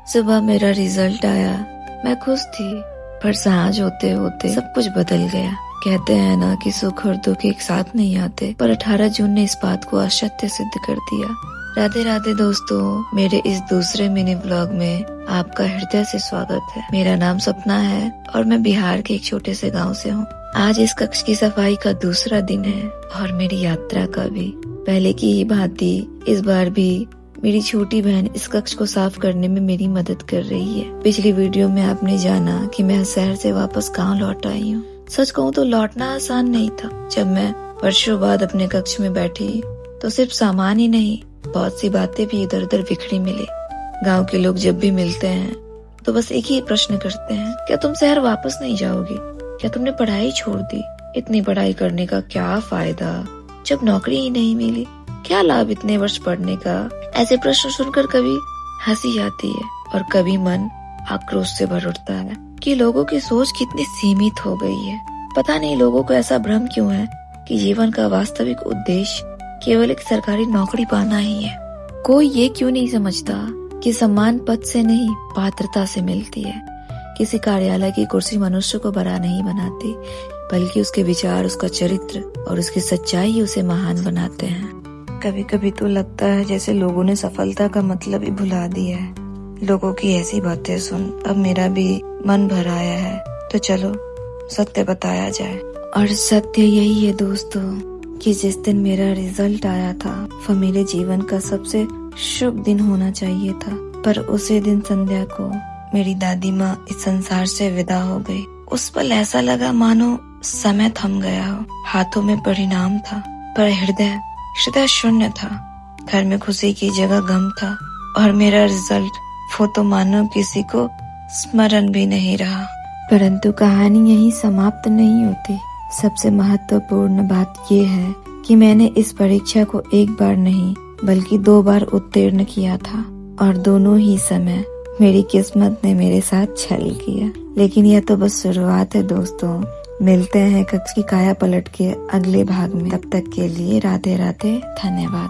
सुबह मेरा रिजल्ट आया। मैं खुश थी, पर सांझ होते होते सब कुछ बदल गया। कहते हैं ना कि सुख और दुख एक साथ नहीं आते, पर 18 जून ने इस बात को असत्य सिद्ध कर दिया। राधे राधे दोस्तों, मेरे इस दूसरे मिनी ब्लॉग में आपका हृदय से स्वागत है। मेरा नाम सपना है और मैं बिहार के एक छोटे से गांव से हूँ। आज इस कक्ष की सफाई का दूसरा दिन है और मेरी यात्रा का भी। पहले की ही भांति इस बार भी मेरी छोटी बहन इस कक्ष को साफ करने में मेरी मदद कर रही है। पिछली वीडियो में आपने जाना कि मैं शहर से वापस गांव लौट आई हूँ। सच कहूँ तो लौटना आसान नहीं था। जब मैं वर्षों बाद अपने कक्ष में बैठी तो सिर्फ सामान ही नहीं, बहुत सी बातें भी इधर उधर बिखरी मिली। गांव के लोग जब भी मिलते हैं तो बस एक ही प्रश्न करते हैं, क्या तुम शहर वापस नहीं जाओगी? क्या तुमने पढ़ाई छोड़ दी? इतनी पढ़ाई करने का क्या फायदा जब नौकरी ही नहीं मिली? क्या लाभ इतने वर्ष पढ़ने का? ऐसे प्रश्न सुनकर कभी हंसी आती है और कभी मन आक्रोश से भर उठता है कि लोगों की सोच कितनी सीमित हो गई है। पता नहीं लोगों को ऐसा भ्रम क्यों है कि जीवन का वास्तविक उद्देश्य केवल एक सरकारी नौकरी पाना ही है। कोई ये क्यों नहीं समझता कि सम्मान पद से नहीं, पात्रता से मिलती है। किसी कार्यालय की कुर्सी मनुष्य को बड़ा नहीं बनाती, बल्कि उसके विचार, उसका चरित्र और उसकी सच्चाई उसे महान बनाते हैं। कभी कभी तो लगता है जैसे लोगों ने सफलता का मतलब ही भुला दिया है। लोगों की ऐसी बातें सुन अब मेरा भी मन भर आया है, तो चलो सत्य बताया जाए। और सत्य यही है दोस्तों कि जिस दिन मेरा रिजल्ट आया था वह मेरे जीवन का सबसे शुभ दिन होना चाहिए था, पर उसी दिन संध्या को मेरी दादी माँ इस संसार से विदा हो गई। उस पल ऐसा लगा मानो समय थम गया हो। हाथों में परिणाम था पर हृदय शून्य था। घर में खुशी की जगह गम था और मेरा रिजल्ट वो तो मानो किसी को स्मरण भी नहीं रहा। परंतु कहानी यहीं समाप्त नहीं होती। सबसे महत्वपूर्ण बात ये है कि मैंने इस परीक्षा को एक बार नहीं बल्कि 2 बार उत्तीर्ण किया था और दोनों ही समय मेरी किस्मत ने मेरे साथ छल किया। लेकिन यह तो बस शुरुआत है दोस्तों। मिलते हैं कक्ष की काया पलट के अगले भाग में। तब तक के लिए राधे राधे, धन्यवाद।